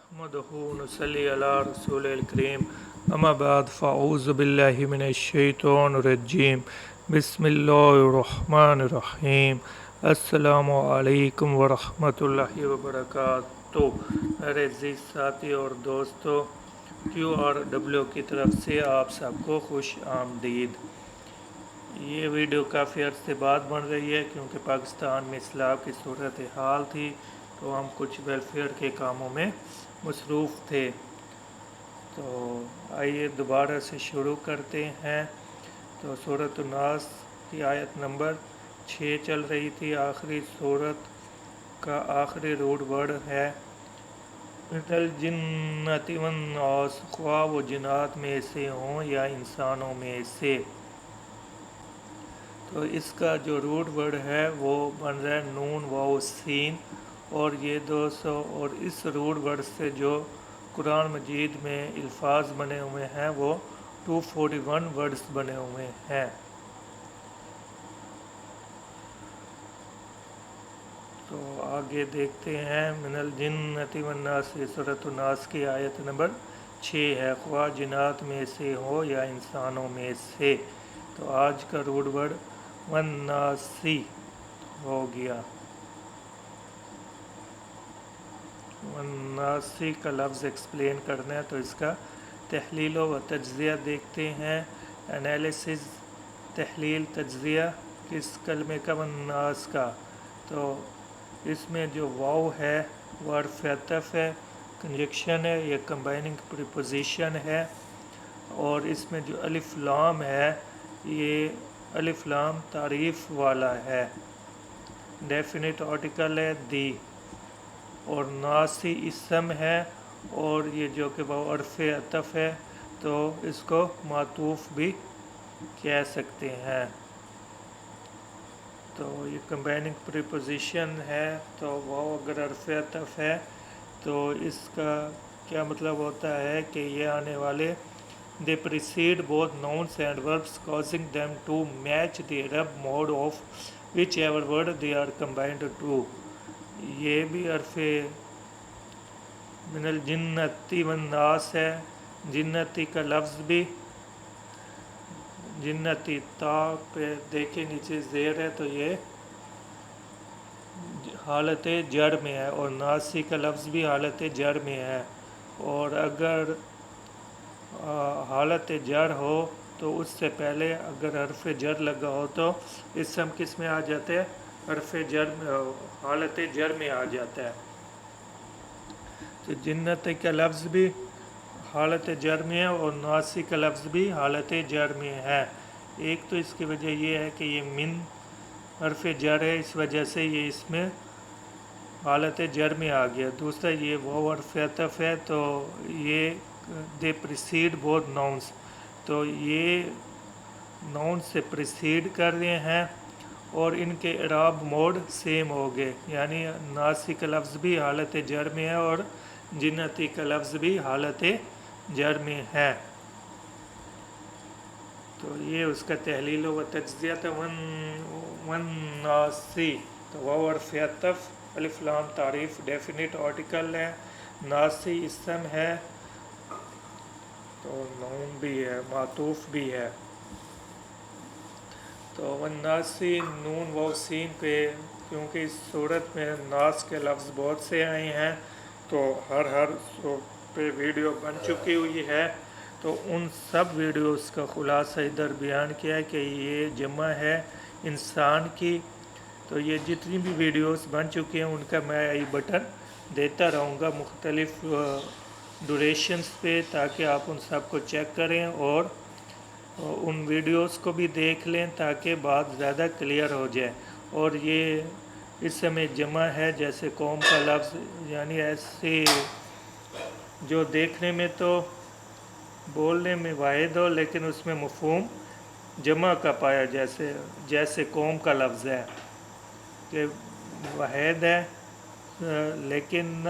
نحمده ونصلي على رسول الكريم اما بعد فاعوذ بالله من الشیطان الرجیم بسم اللہ الرحمن الرحیم السلام علیکم ورحمۃ اللہ وبرکاتہ۔ میرے عزیز ساتھی اور دوستو، QRW کی طرف سے آپ سب کو خوش آمدید۔ یہ ویڈیو کافی عرصے بعد بن رہی ہے کیونکہ پاکستان میں اسلام کی صورتحال تھی تو ہم کچھ ویلفیئر کے کاموں میں مصروف تھے، تو آئیے دوبارہ سے شروع کرتے ہیں۔ تو سورۃ الناس کی آیت نمبر 6 چل رہی تھی۔ آخری سورت کا آخری روٹ ورڈ ہے من الجنۃ والناس، خواہ وہ جنات میں سے ہوں یا انسانوں میں سے۔ تو اس کا جو روٹ ورڈ ہے وہ بن رہا ہے نون واو سین، اور یہ 200 اور اس روٹ ورڈ سے جو قرآن مجید میں الفاظ بنے ہوئے ہیں وہ 241 ورڈز بنے ہوئے ہیں۔ تو آگے دیکھتے ہیں۔ من الجنۃ والناس، سورۃ الناس کی آیت نمبر 6 ہے، خواہ جنات میں سے ہو یا انسانوں میں سے۔ تو آج کا روٹ ورڈ والناسی ہو گیا۔ والناسی کا لفظ ایکسپلین کرنا ہے تو اس کا تحلیل و تجزیہ دیکھتے ہیں۔ انالیسز، تحلیل، تجزیہ کس کلمے کا؟ والناس کا۔ تو اس میں جو واو ہے وہ حرف عطف ہے، کنجکشن ہے، یہ کمبائننگ پریپوزیشن ہے، اور اس میں جو الف لام ہے یہ الف لام تعریف والا ہے، ڈیفینٹ آرٹیکل ہے دی، اور ناسی اسم ہے، اور یہ جو کہ وہ حرف عطف ہے تو اس کو معطوف بھی کہہ سکتے ہیں۔ تو یہ کمبائننگ پریپوزیشن ہے، تو وہ اگر حرف عطف ہے تو اس کا کیا مطلب ہوتا ہے کہ یہ آنے والے they precede both nouns and verbs causing them to match the Arab mode of whichever word they are combined to۔ یہ بھی حرف من الجنتی والناس ہے، جنتی کا لفظ بھی جنتی تا پہ دیکھیں نیچے زیر ہے تو یہ حالت جر میں ہے، اور ناسی کا لفظ بھی حالت جر میں ہے، اور اگر حالت جر ہو تو اس سے پہلے اگر حرف جر لگا ہو تو اسم کس میں آ جاتا ہے؟ حرف جر میں، حالت جر میں آ جاتا ہے۔ تو جنت کا لفظ بھی حالت جر میں ہے اور ناسی کا لفظ بھی حالت جر میں ہے۔ ایک تو اس کی وجہ یہ ہے کہ یہ من حرف جر ہے، اس وجہ سے یہ اس میں حالت جر میں آ گیا۔ دوسرا یہ وہ حرف عطف ہے تو یہ دے پریسیڈ بوتھ ناؤنس، تو یہ ناؤن سے پریسیڈ کر رہے ہیں اور ان کے اعراب موڈ سیم ہو گئے، یعنی ناسی کا لفظ بھی حالت جر میں ہے اور جنتی کا لفظ بھی حالت جر میں ہے۔ تو یہ اس کا تحلیل و تجزیہ تھا۔ والناسی، تو وہ حرف عطف، الف لام تعریف، ڈیفینٹ آرٹیکل ہے، ناسی اسم ہے، تو نون بھی ہے، معطوف بھی ہے۔ تو والناسی نون واو سین پہ، کیونکہ اس صورت میں ناس کے لفظ بہت سے آئے ہیں تو ہر پہ ویڈیو بن چکی ہوئی ہے، تو ان سب ویڈیوز کا خلاصہ ادھر بیان کیا ہے کہ یہ جمع ہے انسان کی۔ تو یہ جتنی بھی ویڈیوز بن چکی ہیں ان کا میں آئی بٹن دیتا رہوں گا مختلف ڈوریشنز پہ، تاکہ آپ ان سب کو چیک کریں اور ان ویڈیوز کو بھی دیکھ لیں تاکہ بات زیادہ کلیئر ہو جائے۔ اور یہ اس سمے جمع ہے جیسے قوم کا لفظ، یعنی ایسے جو دیکھنے میں تو بولنے میں واحد ہو لیکن اس میں مفہوم جمع کا پایا، جیسے قوم کا لفظ ہے کہ واحد ہے لیکن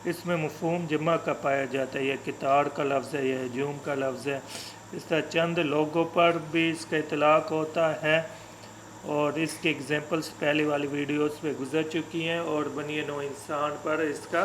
اس میں مفہوم جمع کا پایا جاتا ہے، یہ کتار کا لفظ ہے، یہ ہجوم کا لفظ ہے۔ اس طرح چند لوگوں پر بھی اس کا اطلاق ہوتا ہے، اور اس کے ایگزامپلس پہلے والی ویڈیوز پہ گزر چکی ہیں، اور بنی نوع انسان پر اس کا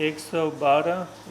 112,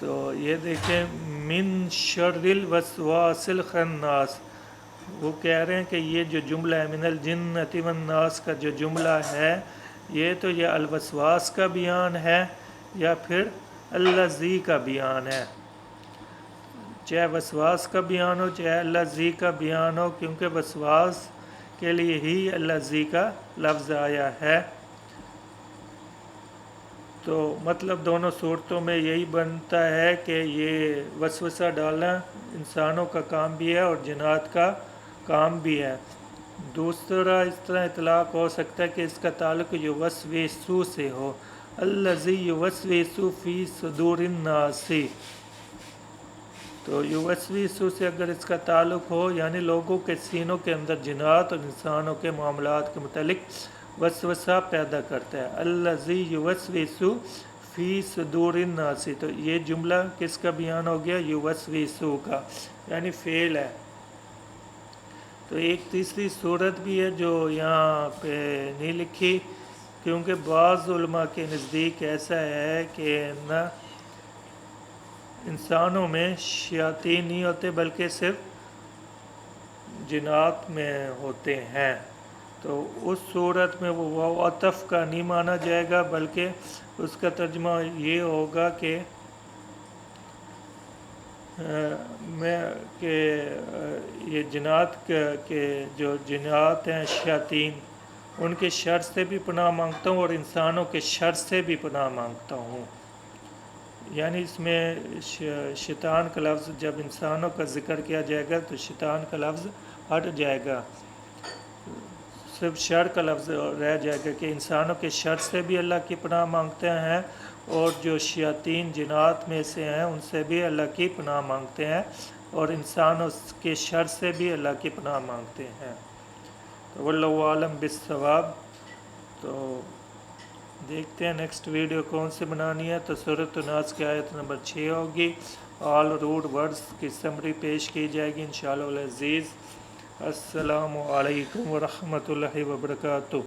تو یہ دیکھیں من شر الوسواس الخناس، وہ کہہ رہے ہیں کہ یہ جو جملہ ہے من الجنۃ والناس کا جو جملہ ہے یہ تو یہ الوسواس کا بیان ہے یا پھر الذی کا بیان ہے، چاہے وسواس کا بیان ہو چاہے الذی کا بیان ہو، کیونکہ وسواس کے لیے ہی الذی کا لفظ آیا ہے۔ تو مطلب دونوں صورتوں میں یہی بنتا ہے کہ یہ وسوسہ ڈالنا انسانوں کا کام بھی ہے اور جنات کا کام بھی ہے۔ دوسرا اس طرح اطلاق ہو سکتا ہے کہ اس کا تعلق یوسوس سے ہو، الذی یوسوس فی صدور الناس، تو یوسوس سے اگر اس کا تعلق ہو یعنی لوگوں کے سینوں کے اندر جنات اور انسانوں کے معاملات کے متعلق وسوسہ پیدا کرتا ہے، الذی یوسوس فی صدور الناس، تو یہ جملہ کس کا بیان ہو گیا؟ یوسوس کا، یعنی فعل ہے۔ تو ایک تیسری صورت بھی ہے جو یہاں پہ نہیں لکھی، کیونکہ بعض علماء کے نزدیک ایسا ہے کہ نہ انسانوں میں شیاطین نہیں ہوتے بلکہ صرف جنات میں ہوتے ہیں، تو اس صورت میں وہ واو عطف کا نہیں مانا جائے گا بلکہ اس کا ترجمہ یہ ہوگا کہ یہ جنات کے جو جنات ہیں شیاطین ان کے شر سے بھی پناہ مانگتا ہوں اور انسانوں کے شر سے بھی پناہ مانگتا ہوں، یعنی اس میں شیطان کا لفظ جب انسانوں کا ذکر کیا جائے گا تو شیطان کا لفظ ہٹ جائے گا، صرف شر کا لفظ رہ جائے گا کہ انسانوں کے شر سے بھی اللہ کی پناہ مانگتے ہیں اور جو شیاطین جنات میں سے ہیں ان سے بھی اللہ کی پناہ مانگتے ہیں اور انسانوں کے شر سے بھی اللہ کی پناہ مانگتے ہیں۔ تو واللہ عالم بالصواب۔ تو دیکھتے ہیں نیکسٹ ویڈیو کون سی بنانی ہے، تو سورۃ الناس کی آیت نمبر 6 ہوگی، آل روٹ ورڈز کی سمری پیش کی جائے گی انشاءاللہ العزیز۔ السلام علیکم ورحمۃ اللہ وبرکاتہ۔